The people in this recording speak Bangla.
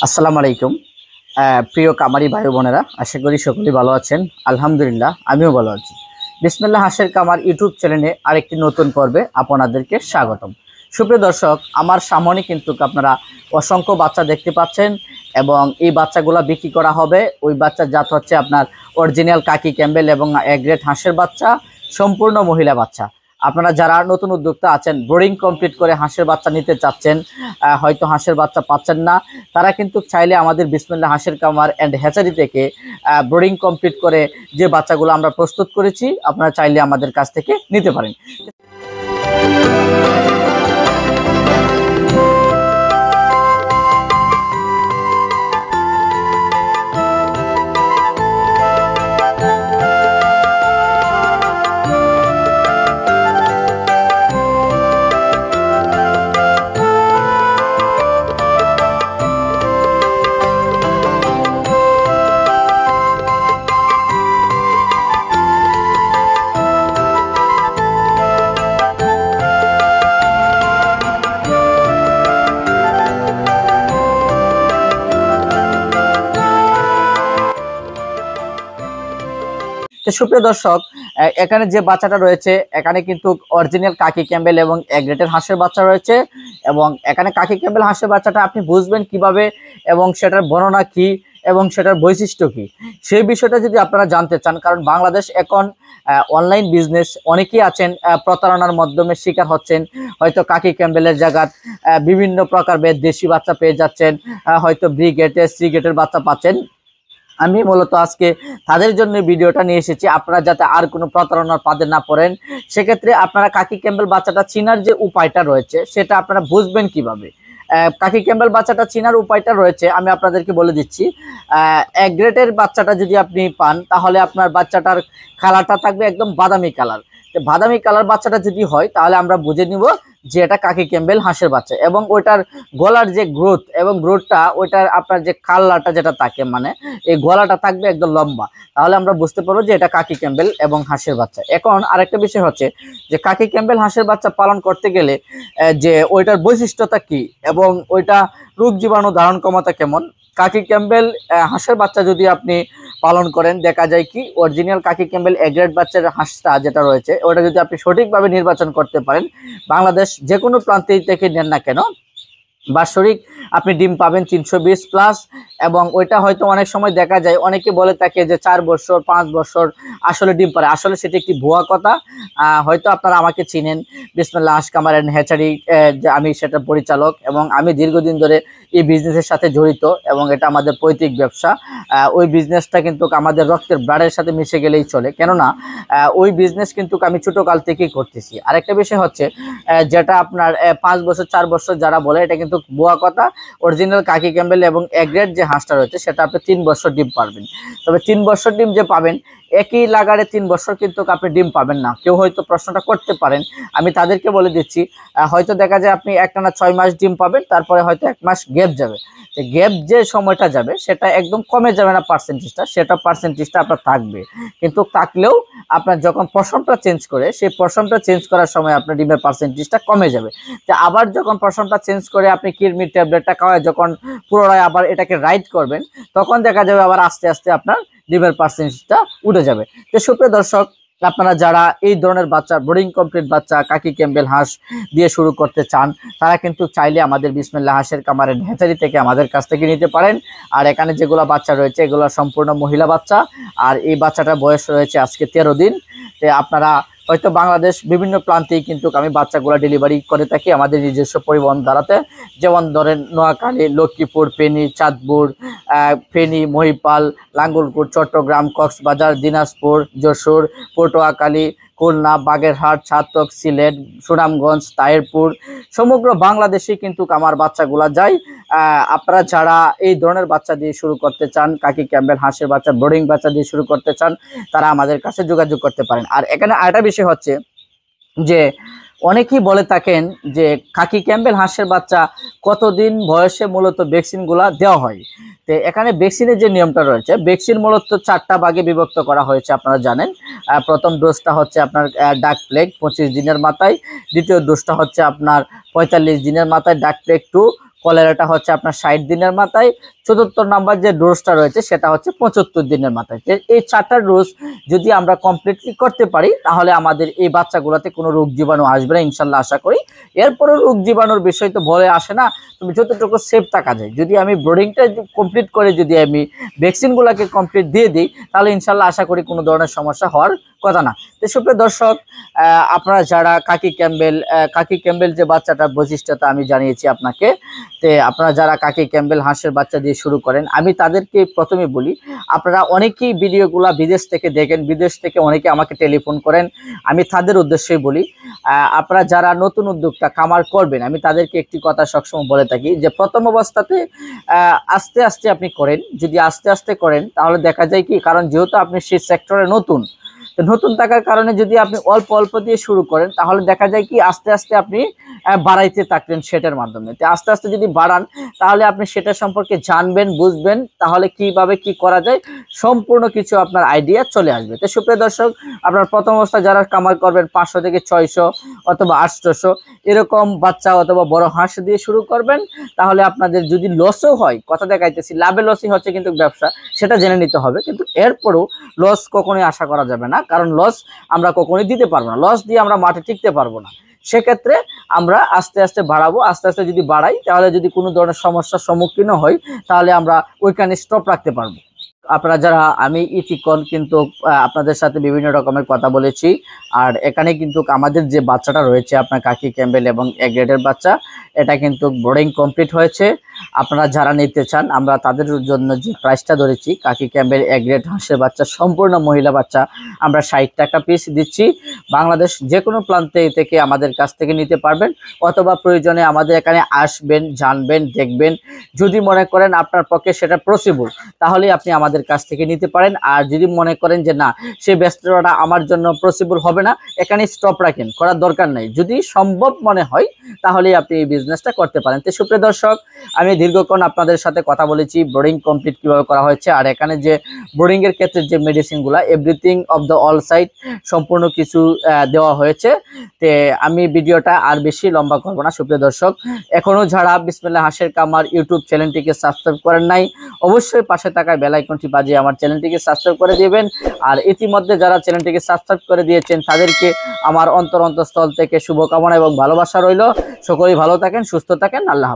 আসসালামু আলাইকুম। প্রিয় কামারি ভাই বোনেরা, আশা করি সকলেই ভালো আছেন। আলহামদুলিল্লাহ, আমিও ভালো আছি। বিসমিল্লাহ হাঁসের কামার ইউটিউব চ্যানেলে আরেকটি নতুন পর্বে আপনাদেরকে স্বাগতম। সুপ্রিয় দর্শক, আমার সামনে কিন্তু আপনারা অসংখ্য বাচ্চা দেখতে পাচ্ছেন এবং এই বাচ্চাগুলো বিক্রি করা হবে। ওই বাচ্চার জাত হচ্ছে আপনার অরিজিনাল কাকি ক্যাম্বেল এবং গ্রেড হাঁসের বাচ্চা, সম্পূর্ণ মহিলা বাচ্চা। আপনারা যারা নতুন উদ্যোক্তা আছেন, ব্রিডিং কমপ্লিট করে হাঁসের বাচ্চা নিতে চাচ্ছেন, হয়তো হাঁসের বাচ্চা পাচ্ছেন না, তারা কিন্তু চাইলে আমাদের বিসমিল্লাহ হাঁসের কামার অ্যান্ড হ্যাচারি থেকে ব্রিডিং কমপ্লিট করে যে বাচ্চাগুলো আমরা প্রস্তুত করেছি, আপনারা চাইলে আমাদের কাছ থেকে নিতে পারেন। তো সুপ্রিয় দর্শক, এখানে যে বাচ্চাটা রয়েছে, এখানে কিন্তু অরিজিনাল কাকি ক্যাম্বেল এবং গ্রেটের হাঁসের বাচ্চা রয়েছে। এবং এখানে কাকি ক্যাম্বেল হাঁসের বাচ্চাটা আপনি বুঝবেন কিভাবে এবং সেটার বর্ণনা কি এবং সেটার বৈশিষ্ট্য কি, সেই বিষয়টা যদি আপনারা জানতে চান, কারণ বাংলাদেশ এখন অনলাইন বিজনেস, অনেকেই আছেন প্রতারণার মাধ্যমে শিকার হচ্ছেন। হয়তো কাকি ক্যাম্বেলের জায়গায় বিভিন্ন প্রকার দেশি বাচ্চা পেয়ে যাচ্ছেন, হয়তো বি গ্রেটের সি গ্রেটের বাচ্চা পাচ্ছেন। আমি মূলত আজকে তাদের জন্য ভিডিওটা নিয়ে এসেছি, আপনারা যাতে আর কোনো প্রতারণার ফাঁদে না পড়েন। সেক্ষেত্রে আপনারা কাকি ক্যাম্বেল বাচ্চাটা চিনার যে উপায়টা রয়েছে, সেটা আপনারা বুঝবেন কিভাবে। কাকি ক্যাম্বেল বাচ্চাটা চিনার উপায়টা রয়েছে, আমি আপনাদেরকে বলে দিচ্ছি। এক গ্রেডের বাচ্চাটা যদি আপনি পান, তাহলে আপনার বাচ্চাটার কালারটা থাকবে একদম বাদামি কালার। বাদামি কালার বাচ্চাটা যদি হয়, তাহলে আমরা বুঝে নিব যে এটা কাকি ক্যাম্বেল হাঁসের বাচ্চা। এবং ওইটার গলার যে গ্রোথ এবং গ্রোথটা, ওইটার আপনার যে কালারটা যেটা থাকে, মানে এই গলাটা থাকবে একদম লম্বা, তাহলে আমরা বুঝতে পারবো যে এটা কাকি ক্যাম্বেল এবং হাঁসের বাচ্চা। এখন আরেকটা বিষয় হচ্ছে যে কাকি ক্যাম্বেল হাঁসের বাচ্চা পালন করতে গেলে যে ওইটার বৈশিষ্ট্যতা কি এবং ওইটা রোগ জীবাণু ধারণ ক্ষমতা কেমন। কাকি ক্যাম্বেল হাঁসের বাচ্চা যদি আপনি পালন করেন, দেখা যায় কি অরিজিনাল কাকি ক্যাম্বেল এগ্রেড বাচ্চার হাঁসটা যেটা রয়েছে, ওটা যদি আপনি সঠিকভাবে নির্বাচন করতে পারেন, বাংলাদেশ যে কোনো প্রান্তে থেকে নেন না কেন, বাৎসরিক আপনি ডিম পাবেন 320 প্লাস। এবং ওইটা হয়তো অনেক সময় দেখা যায়, অনেকে বলে থাকে যে 4 বছর 5 বছর আসলে ডিম পারে, আসলে সেটা একটি ভুয়া কথা। হয়তো আপনারা আমাকে চিনেন, বিসমিল্লাহ হাঁস কামার অ্যান্ড হ্যাচারি, যে আমি সেটা পরিচালক এবং আমি দীর্ঘদিন ধরে এই বিজনেসের সাথে জড়িত এবং এটা আমাদের পৈতৃক ব্যবসা। ওই বিজনেসটা কিন্তু আমাদের রক্তের ব্লাডের সাথে মিশে গেলেই চলে, কেননা ওই বিজনেস কিন্তু আমি ছোটোকাল থেকেই করতেছি। আরেকটা বিষয় হচ্ছে, যেটা আপনার 5 বছর 4 বছর যারা বলে, এটা কিন্তু ভুয়া কথা। অরিজিনাল কাকি ক্যাম্বেল এবং এগ্রেড যে হাঁসটা রয়েছে, সেটা আপনি 3 বছর ডিম পাবেন। তবে 3 বছর ডিম যে পাবেন, একই লাগারে 3 বছর কিন্তু আপনি ডিম পাবেন না। কেউ হয়তো প্রশ্নটা করতে পারেন, আমি তাদেরকে বলে দিচ্ছি। হয়তো দেখা যায় আপনি একটানা 6 মাস ডিম পাবেন, তারপরে হয়তো 1 মাস গ্যাপ যাবে। গ্যাপ যে সময়টা যাবে, সেটা একদম কমে যাবে না পার্সেন্টেজটা, সেটা পার্সেন্টেজটা আপনার থাকবে। কিন্তু থাকলেও আপনার যখন পশমটা চেঞ্জ করে, সেই পশমটা চেঞ্জ করার সময় আপনার ডিমের পার্সেন্টেজটা কমে যাবে। তো আবার যখন পশমটা চেঞ্জ করে আপনি কিডনির ট্যাবলেটটা খাওয়ায় যখন পুনরায় আবার এটাকে রাইট করবেন, তখন দেখা যাবে আবার আস্তে আস্তে আপনার ডিমের পার্সেন্টেজটা উঠে যাবে। তো সুপ্রিয় দর্শক, আপনারা যারা এই ধরনের বাচ্চা, ব্রিডিং কমপ্লিট বাচ্চা কাকি ক্যাম্বেল হাঁস দিয়ে শুরু করতে চান, তারা কিন্তু চাইলে আমাদের বিসমিল্লাহ হাঁসের কামারের হ্যাচারি থেকে আমাদের কাছ থেকে নিতে পারেন। আর এখানে যেগুলো বাচ্চা রয়েছে, এগুলো সম্পূর্ণ মহিলা বাচ্চা। আর এই বাচ্চাটার বয়স রয়েছে আজকে 13 দিন। তো আপনারা হয়তো বাংলাদেশ বিভিন্ন প্রান্তেই কিন্তু আমি বাচ্চাগুলো ডেলিভারি করে থাকি আমাদের নিজস্ব পরিবহন দ্বারাতে। যেমন ধরেন নোয়াখালী, লক্ষ্মীপুর, ফেনী, চাঁদপুর, ফেনী, মহিপাল, লাঙ্গলকোট, চট্টগ্রাম, কক্সবাজার, দিনাজপুর, যশোর, পটুয়াখালী, খুলনা, বাগেরহাট, ছাতক, সিলেট, সুনামগঞ্জ, তাহিরপুর, সমগ্র বাংলাদেশে কিন্তু আমার বাচ্চাগুলা যায়। আপনারা যারা এই ধরনের বাচ্চা দিয়ে শুরু করতে চান, কাকি ক্যাম্বেল হাঁসের বাচ্চা, ব্রিডিং বাচ্চা দিয়ে শুরু করতে চান, তারা আমাদের কাছে যোগাযোগ করতে পারেন। আর এখানে আরেকটা বিষয় হচ্ছে যে অনেকেই বলে থাকেন যে কাকি ক্যাম্বেল হাঁসের বাচ্চা কতদিন বয়সে মূলত ভ্যাকসিনগুলা দেওয়া হয়। তো এখানে ভ্যাকসিনের যে নিয়মটা রয়েছে, ভ্যাকসিন মূলত 4টা ভাগে বিভক্ত করা হয়েছে, আপনারা জানেন। প্রথম ডোজটা হচ্ছে আপনার ডাক প্লেগ 25 দিনের মাথায়, দ্বিতীয় ডোজটা হচ্ছে আপনার 45 দিনের মাথায় ডাক প্লেগ 2, কলেরাটা হচ্ছে আপনার 60 দিনের মাথায়, চতুর্থ নাম্বার যে ডোজটা রয়েছে সেটা হচ্ছে 75 দিনের মাথায়। এই 4টা ডোজ যদি আমরা কমপ্লিটলি করতে পারি তাহলে আমাদের এই বাচ্চাগুলোতে কোনো রোগ জীবাণু আসবে না ইনশাল্লাহ, আশা করি। এরপরও রোগ জীবাণুর বিষয় তো বলে আসে না, তুমি যতটুকু সেফ থাকা যায়, যদি আমি ব্রিডিংটা কমপ্লিট করে যদি আমি ভ্যাকসিনগুলোকে কমপ্লিট দিয়ে দিই তাহলে ইনশাল্লাহ আশা করি কোনো ধরনের সমস্যা হওয়ার কথা না। তো সুপ্রিয় দর্শক, আপনারা যারা কাকি ক্যাম্বেল যে বাচ্চাটার বৈশিষ্ট্যতা আমি জানিয়েছি আপনাকে, তে আপনারা যারা কাকি ক্যাম্বেল হাঁসের বাচ্চা দিয়ে শুরু করেন, আমি তাদেরকে প্রথমে বলি, আপনারা অনেকেই ভিডিওগুলো বিদেশ থেকে দেখেন, বিদেশ থেকে অনেকে আমাকে টেলিফোন করেন, আমি তাদের উদ্দেশ্যেই বলি, আপনারা যারা নতুন উদ্যোক্তা খামার করবেন, আমি তাদেরকে একটি কথা সবসময় বলে থাকি যে প্রথম অবস্থাতে আস্তে আস্তে আপনি করেন। যদি আস্তে আস্তে করেন তাহলে দেখা যায় কি, কারণ যেহেতু আপনি সেই সেক্টরে নতুন, তো নতুন থাকার কারণে যদি আপনি অল্প অল্প দিয়ে শুরু করেন তাহলে দেখা যায় কি আস্তে আস্তে আপনি বাড়াইতে থাকলেন সেটার মাধ্যমে। তো আস্তে আস্তে যদি বাড়ান তাহলে আপনি সেটা সম্পর্কে জানবেন, বুঝবেন, তাহলে কিভাবে কি করা যায় সম্পূর্ণ কিছু আপনার আইডিয়া চলে আসবে। তো সুপ্রিয় দর্শক, আপনার প্রথম অবস্থা যারা কামার করবেন 500 থেকে 600 অথবা 800 এরকম বাচ্চা অথবা বড় হাঁস দিয়ে শুরু করবেন, তাহলে আপনাদের যদি লসও হয়, কথা দেখাইতেছি লাভে লসই হচ্ছে কিন্তু ব্যবসা, সেটা জেনে নিতে হবে। কিন্তু এরপরও লস কখনোই আশা করা যাবে না, কারণ লস আমরা কখনোই দিতে পারবো না, লস দিয়ে আমরা মাঠে টিকতে পারবো না। সেক্ষেত্রে আমরা আস্তে আস্তে বাড়াবো, আস্তে আস্তে যদি বাড়াই তাহলে যদি কোনো ধরনের সমস্যার সম্মুখীন হই তাহলে আমরা ওইখানে স্টপ রাখতে পারবো। আপনারা যারা, আমি ইতিকন কিন্তু আপনাদের সাথে বিভিন্ন রকমের কথা বলেছি, আর এখানে কিন্তু আমাদের যে বাচ্চাটা রয়েছে আপনার কাকি ক্যাম্বেল এবং এ গ্রেডের বাচ্চা, এটা কিন্তু বোর্ডিং কমপ্লিট হয়েছে। আপনারা যারা নিতে চান আমরা তাদের জন্য যে প্রাইসটা ধরেছি, কাকি ক্যাম্বেল এ গ্রেড হাঁসের বাচ্চা সম্পূর্ণ মহিলা বাচ্চা আমরা 60 টাকা পিস দিচ্ছি। বাংলাদেশ যে কোনো প্রান্তে থেকে আমাদের কাছ থেকে নিতে পারবেন, অথবা প্রয়োজনে আমাদের এখানে আসবেন, জানবেন, দেখবেন। যদি মনে করেন আপনার পক্ষে সেটা পসিবল তাহলে আপনি আমাদের কাছ থেকে নিতে পারেন। আর যদি মনে করেন যে না, সেই ব্যস্ততা আমার জন্য পসিবল হবে না, এখানে স্টপ রাখেন, করার দরকার নেই। যদি সম্ভব মনে হয় তাহলে আপনি এই বিজনেসটা করতে পারেন। তো সুপ্রিয় দর্শক, আমি দীর্ঘক্ষণ আপনাদের সাথে কথা বলেছি ব্রিডিং কমপ্লিট কিভাবে করা হয়েছে, আর এখানে যে ব্রিডিং এর ক্ষেত্রে যে মেডিসিনগুলো everything of the all side সম্পূর্ণ কিছু দেওয়া হয়েছে। তে আমি ভিডিওটা আর বেশি লম্বা করব না। সুপ্রিয় দর্শক, এখনো যারা বিসমিল্লাহ হাঁসের খামার ইউটিউব চ্যানেলটিকে সাবস্ক্রাইব করেন নাই, অবশ্যই পাশে থাকা বেল আইকনটি বাজিয়ে আমার চ্যানেলটিকে সাবস্ক্রাইব করে দিবেন। আর ইতিমধ্যে যারা চ্যানেলটিকে সাবস্ক্রাইব করে দিয়েছেন তাদেরকে আমার অন্তরস্থল থেকে শুভকামনা এবং ভালোবাসা রইল। সকলেই ভালো থাকেন, সুস্থ থাকেন, আল্লাহ হাফেজ।